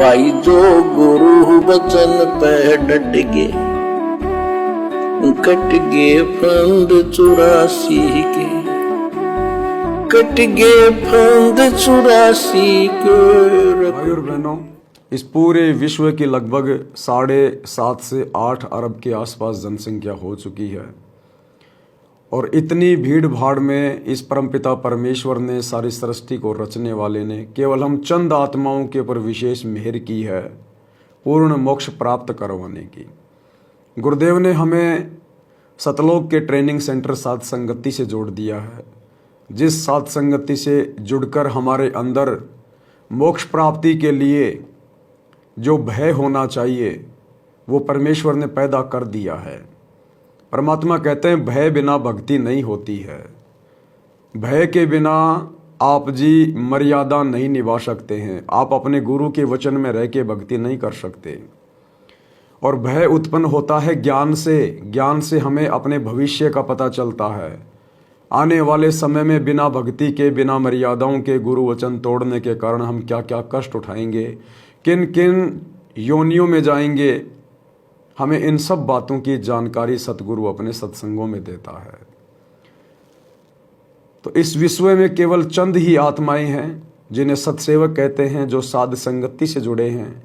भाई जो गुरु वचन पे डट गए, कट गए फंद 84 के, कट गए फंद 84 के। भाई और बहनों, इस पूरे विश्व की लगभग 7.5 से 8 अरब के आसपास जनसंख्या हो चुकी है और इतनी भीड़ भाड़ में इस परमपिता परमेश्वर ने, सारी सृष्टि को रचने वाले ने केवल हम चंद आत्माओं के ऊपर विशेष मेहर की है पूर्ण मोक्ष प्राप्त करवाने की। गुरुदेव ने हमें सतलोक के ट्रेनिंग सेंटर साध संगति से जोड़ दिया है, जिस साध संगति से जुड़कर हमारे अंदर मोक्ष प्राप्ति के लिए जो भय होना चाहिए वो परमेश्वर ने पैदा कर दिया है। परमात्मा कहते हैं भय बिना भक्ति नहीं होती है। भय के बिना आप जी मर्यादा नहीं निभा सकते हैं, आप अपने गुरु के वचन में रह के भक्ति नहीं कर सकते। और भय उत्पन्न होता है ज्ञान से। ज्ञान से हमें अपने भविष्य का पता चलता है। आने वाले समय में बिना भक्ति के, बिना मर्यादाओं के गुरु वचन तोड़ने के कारण हम क्या क्या कष्ट उठाएंगे, किन किन योनियों में जाएंगे, हमें इन सब बातों की जानकारी सतगुरु अपने सत्संगों में देता है। तो इस विश्व में केवल चंद ही आत्माएं हैं जिन्हें सत्सेवक कहते हैं, जो साध संगति से जुड़े हैं,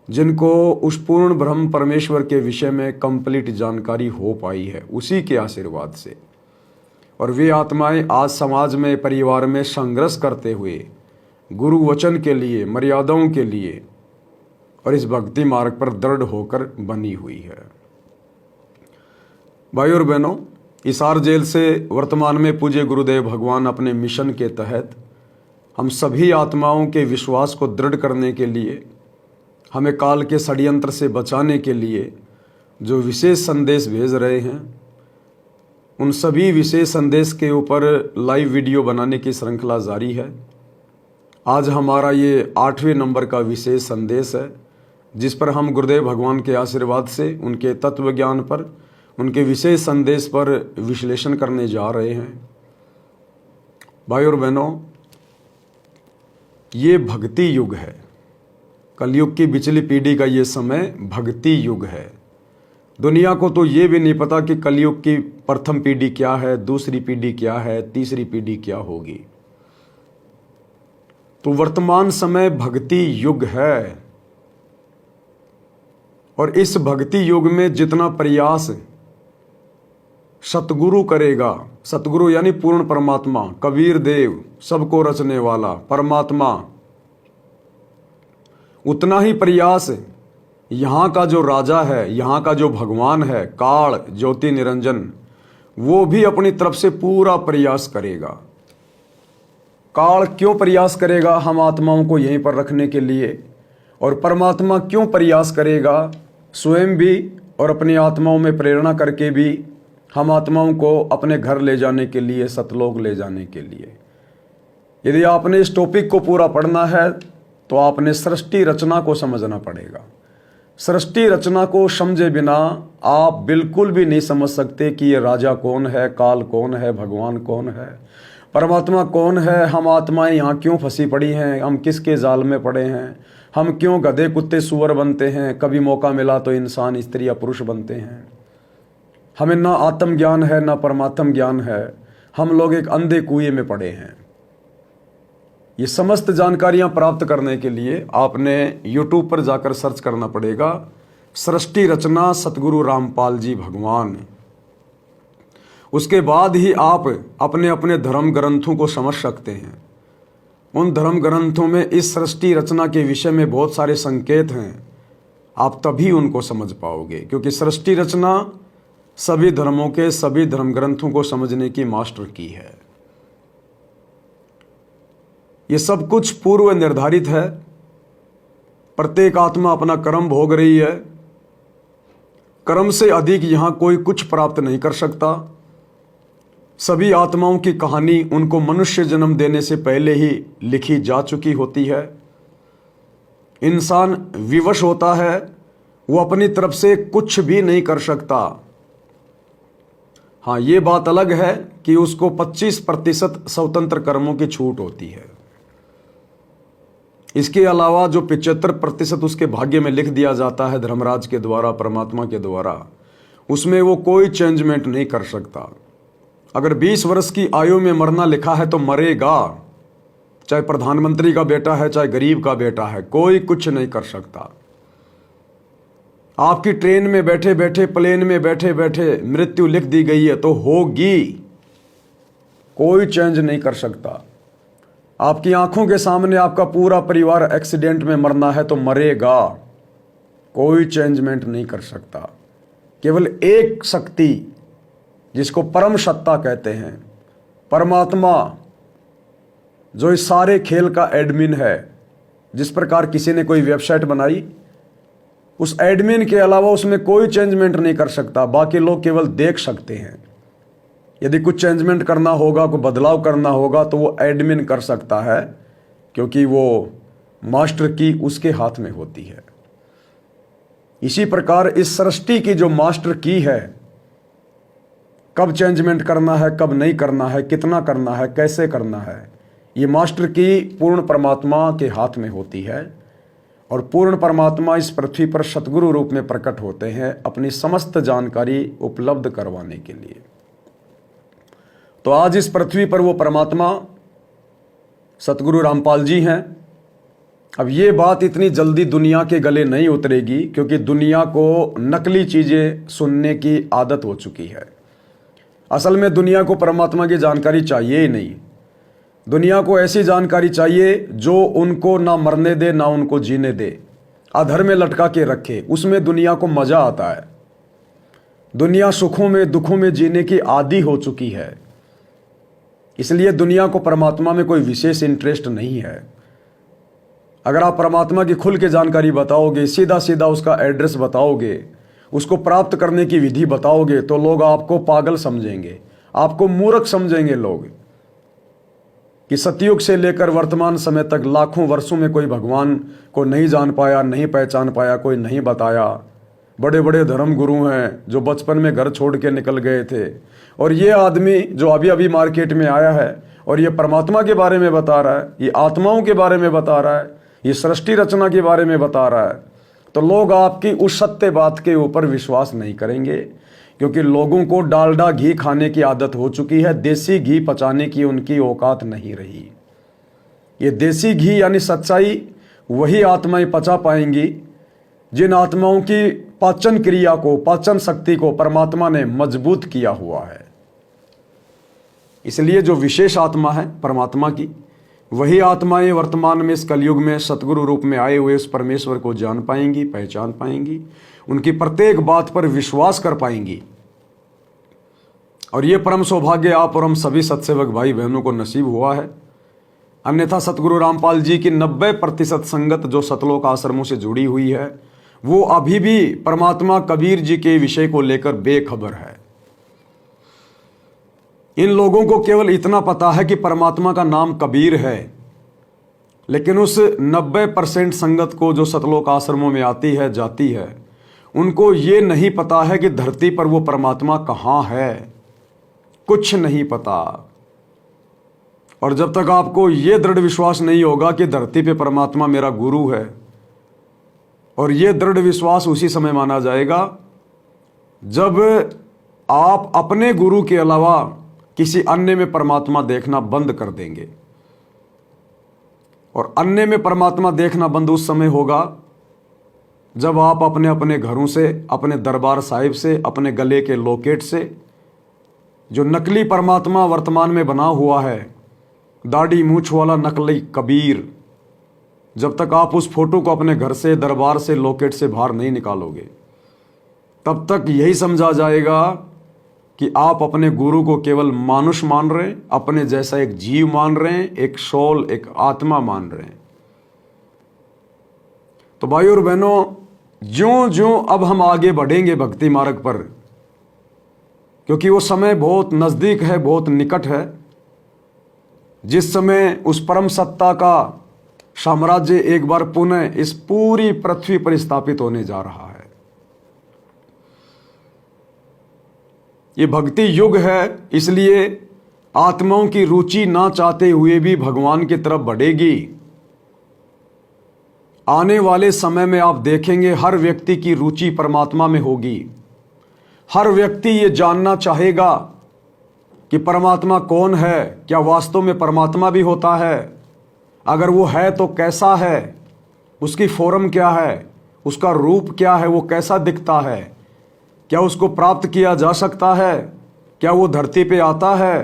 जिनको उस पूर्ण ब्रह्म परमेश्वर के विषय में कंप्लीट जानकारी हो पाई है उसी के आशीर्वाद से। और वे आत्माएं आज समाज में, परिवार में संघर्ष करते हुए गुरु वचन के लिए, मर्यादाओं के लिए और इस भक्ति मार्ग पर दृढ़ होकर बनी हुई है। भाई और बहनों, हिसार जेल से वर्तमान में पूज्य गुरुदेव भगवान अपने मिशन के तहत हम सभी आत्माओं के विश्वास को दृढ़ करने के लिए, हमें काल के षड्यंत्र से बचाने के लिए जो विशेष संदेश भेज रहे हैं, उन सभी विशेष संदेश के ऊपर लाइव वीडियो बनाने की श्रृंखला जारी है। आज हमारा ये 8वें नंबर का विशेष संदेश है, जिस पर हम गुरुदेव भगवान के आशीर्वाद से उनके तत्व ज्ञान पर, उनके विशेष संदेश पर विश्लेषण करने जा रहे हैं। भाई और बहनों, ये भक्ति युग है। कलयुग की बिचली पीढ़ी का ये समय भक्ति युग है। दुनिया को तो ये भी नहीं पता कि कलयुग की प्रथम पीढ़ी क्या है, दूसरी पीढ़ी क्या है, तीसरी पीढ़ी क्या होगी। तो वर्तमान समय भक्ति युग है और इस भक्ति युग में जितना प्रयास सतगुरु करेगा, सतगुरु यानी पूर्ण परमात्मा, कबीर देव, सबको रचने वाला परमात्मा, उतना ही प्रयास यहाँ का जो राजा है, यहाँ का जो भगवान है, काल ज्योति निरंजन, वो भी अपनी तरफ से पूरा प्रयास करेगा। काल क्यों प्रयास करेगा हम आत्माओं को यहीं पर रखने के लिए, और परमात्मा क्यों प्रयास करेगा स्वयं भी और अपनी आत्माओं में प्रेरणा करके भी हम आत्माओं को अपने घर ले जाने के लिए, सतलोक ले जाने के लिए। यदि आपने इस टॉपिक को पूरा पढ़ना है तो आपने सृष्टि रचना को समझना पड़ेगा। सृष्टि रचना को समझे बिना आप बिल्कुल भी नहीं समझ सकते कि ये राजा कौन है, काल कौन है, भगवान कौन है, परमात्मा कौन है, हम आत्माएं यहाँ क्यों फंसी पड़ी हैं, हम किसके जाल में पड़े हैं, हम क्यों गधे कुत्ते सुअर बनते हैं, कभी मौका मिला तो इंसान स्त्री या पुरुष बनते हैं। हमें ना आत्म ज्ञान है ना परमात्म ज्ञान है, हम लोग एक अंधे कुएं में पड़े हैं। ये समस्त जानकारियां प्राप्त करने के लिए आपने YouTube पर जाकर सर्च करना पड़ेगा, सृष्टि रचना सतगुरु रामपाल जी भगवान। उसके बाद ही आप अपने अपने धर्म ग्रंथों को समझ सकते हैं। उन धर्म ग्रंथों में इस सृष्टि रचना के विषय में बहुत सारे संकेत हैं, आप तभी उनको समझ पाओगे, क्योंकि सृष्टि रचना सभी धर्मों के, सभी धर्म ग्रंथों को समझने की मास्टर की है। ये सब कुछ पूर्व निर्धारित है। प्रत्येक आत्मा अपना कर्म भोग रही है। कर्म से अधिक यहां कोई कुछ प्राप्त नहीं कर सकता। सभी आत्माओं की कहानी उनको मनुष्य जन्म देने से पहले ही लिखी जा चुकी होती है। इंसान विवश होता है, वो अपनी तरफ से कुछ भी नहीं कर सकता। हाँ, ये बात अलग है कि उसको 25% स्वतंत्र कर्मों की छूट होती है। इसके अलावा जो 75% उसके भाग्य में लिख दिया जाता है धर्मराज के द्वारा, परमात्मा के द्वारा, उसमें वो कोई चेंजमेंट नहीं कर सकता। अगर 20 वर्ष की आयु में मरना लिखा है तो मरेगा, चाहे प्रधानमंत्री का बेटा है, चाहे गरीब का बेटा है, कोई कुछ नहीं कर सकता। आपकी ट्रेन में बैठे बैठे, प्लेन में बैठे बैठे मृत्यु लिख दी गई है तो होगी, कोई चेंज नहीं कर सकता। आपकी आंखों के सामने आपका पूरा परिवार एक्सीडेंट में मरना है तो मरेगा, कोई चेंजमेंट नहीं कर सकता। केवल एक शक्ति, जिसको परम सत्ता कहते हैं, परमात्मा, जो इस सारे खेल का एडमिन है। जिस प्रकार किसी ने कोई वेबसाइट बनाई, उस एडमिन के अलावा उसमें कोई चेंजमेंट नहीं कर सकता, बाकी लोग केवल देख सकते हैं। यदि कुछ चेंजमेंट करना होगा, कोई बदलाव करना होगा तो वो एडमिन कर सकता है, क्योंकि वो मास्टर की उसके हाथ में होती है। इसी प्रकार इस सृष्टि की जो मास्टर की है, कब चेंजमेंट करना है, कब नहीं करना है, कितना करना है, कैसे करना है, ये मास्टर की पूर्ण परमात्मा के हाथ में होती है। और पूर्ण परमात्मा इस पृथ्वी पर सतगुरु रूप में प्रकट होते हैं अपनी समस्त जानकारी उपलब्ध करवाने के लिए। तो आज इस पृथ्वी पर वो परमात्मा सतगुरु रामपाल जी हैं। अब ये बात इतनी जल्दी दुनिया के गले नहीं उतरेगी, क्योंकि दुनिया को नकली चीज़ें सुनने की आदत हो चुकी है। असल में दुनिया को परमात्मा की जानकारी चाहिए ही नहीं। दुनिया को ऐसी जानकारी चाहिए जो उनको ना मरने दे, ना उनको जीने दे, अधर में लटका के रखे। उसमें दुनिया को मज़ा आता है। दुनिया सुखों में दुखों में जीने की आदी हो चुकी है, इसलिए दुनिया को परमात्मा में कोई विशेष इंटरेस्ट नहीं है। अगर आप परमात्मा की खुल के जानकारी बताओगे, सीधा सीधा उसका एड्रेस बताओगे, उसको प्राप्त करने की विधि बताओगे, तो लोग आपको पागल समझेंगे, आपको मूर्ख समझेंगे लोग। कि सतयुग से लेकर वर्तमान समय तक लाखों वर्षों में कोई भगवान को नहीं जान पाया, नहीं पहचान पाया, कोई नहीं बताया। बड़े बड़े धर्म गुरु हैं जो बचपन में घर छोड़ के निकल गए थे, और ये आदमी जो अभी अभी मार्केट में आया है और ये परमात्मा के बारे में बता रहा है, ये आत्माओं के बारे में बता रहा है, ये सृष्टि रचना के बारे में बता रहा है, तो लोग आपकी उस सत्य बात के ऊपर विश्वास नहीं करेंगे, क्योंकि लोगों को डालडा घी खाने की आदत हो चुकी है। देसी घी पचाने की उनकी औकात नहीं रही। ये देसी घी यानी सच्चाई वही आत्माएं पचा पाएंगी जिन आत्माओं की पाचन क्रिया को, पाचन शक्ति को परमात्मा ने मजबूत किया हुआ है। इसलिए जो विशेष आत्मा है परमात्मा की, वही आत्माएं वर्तमान में इस कलयुग में सतगुरु रूप में आए हुए उस परमेश्वर को जान पाएंगी, पहचान पाएंगी, उनकी प्रत्येक बात पर विश्वास कर पाएंगी। और ये परम सौभाग्य आप और हम सभी सत्सेवक भाई बहनों को नसीब हुआ है। अन्यथा सतगुरु रामपाल जी की 90% संगत जो सतलोक आश्रमों से जुड़ी हुई है, वो अभी भी परमात्मा कबीर जी के विषय को लेकर बेखबर है। इन लोगों को केवल इतना पता है कि परमात्मा का नाम कबीर है, लेकिन उस 90% संगत को जो सतलोक आश्रमों में आती है, जाती है, उनको ये नहीं पता है कि धरती पर वो परमात्मा कहाँ है, कुछ नहीं पता। और जब तक आपको ये दृढ़ विश्वास नहीं होगा कि धरती पे परमात्मा मेरा गुरु है, और ये दृढ़ विश्वास उसी समय माना जाएगा जब आप अपने गुरु के अलावा किसी अन्य में परमात्मा देखना बंद कर देंगे। और अन्य में परमात्मा देखना बंद उस समय होगा जब आप अपने अपने घरों से, अपने दरबार साहिब से, अपने गले के लॉकेट से जो नकली परमात्मा वर्तमान में बना हुआ है, दाढ़ी मूंछ वाला नकली कबीर, जब तक आप उस फोटो को अपने घर से, दरबार से, लॉकेट से बाहर नहीं निकालोगे, तब तक यही समझा जाएगा कि आप अपने गुरु को केवल मानुष मान रहे हैं, अपने जैसा एक जीव मान रहे हैं, एक सोल, एक आत्मा मान रहे हैं। तो भाइयों और बहनों, ज्यों ज्यों अब हम आगे बढ़ेंगे भक्ति मार्ग पर, क्योंकि वो समय बहुत नज़दीक है, बहुत निकट है, जिस समय उस परम सत्ता का साम्राज्य एक बार पुनः इस पूरी पृथ्वी पर स्थापित होने जा रहा है। ये भक्ति युग है, इसलिए आत्माओं की रुचि ना चाहते हुए भी भगवान की तरफ बढ़ेगी। आने वाले समय में आप देखेंगे हर व्यक्ति की रुचि परमात्मा में होगी। हर व्यक्ति ये जानना चाहेगा कि परमात्मा कौन है, क्या वास्तव में परमात्मा भी होता है, अगर वो है तो कैसा है, उसकी फॉर्म क्या है, उसका रूप क्या है, वो कैसा दिखता है, क्या उसको प्राप्त किया जा सकता है, क्या वो धरती पे आता है।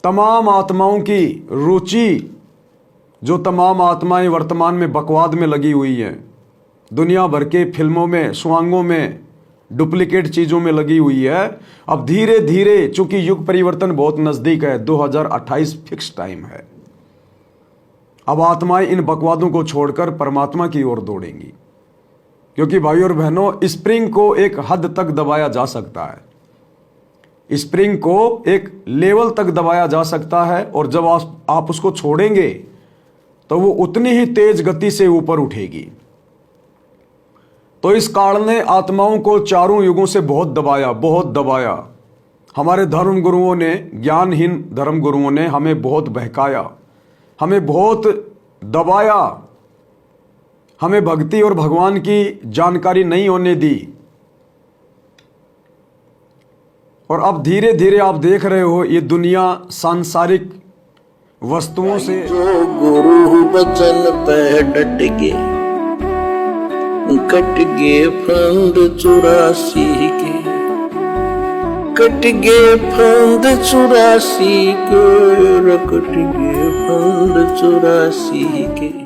तमाम आत्माओं की रुचि, जो तमाम आत्माएं वर्तमान में बकवाद में लगी हुई हैं, दुनिया भर के फिल्मों में, स्वांगों में, डुप्लीकेट चीज़ों में लगी हुई है, अब धीरे धीरे, चूंकि युग परिवर्तन बहुत नज़दीक है, 2028 फिक्स टाइम है, अब आत्माएं इन बकवादों को छोड़कर परमात्मा की ओर दौड़ेंगी। क्योंकि भाई और बहनों, स्प्रिंग को एक हद तक दबाया जा सकता है, स्प्रिंग को एक लेवल तक दबाया जा सकता है, और जब आप उसको छोड़ेंगे तो वो उतनी ही तेज गति से ऊपर उठेगी। तो इस काल ने आत्माओं को चारों युगों से बहुत दबाया। हमारे धर्म गुरुओं ने, ज्ञानहीन धर्म गुरुओं ने हमें बहुत बहकाया, हमें बहुत दबाया, हमें भक्ति और भगवान की जानकारी नहीं होने दी। और अब धीरे धीरे आप देख रहे हो, ये दुनिया सांसारिक वस्तुओं से, जो गुरु बचन पे डट के कट गए फंद 84 के, कट गए फंद 84 के, कट गए फंद 84 के।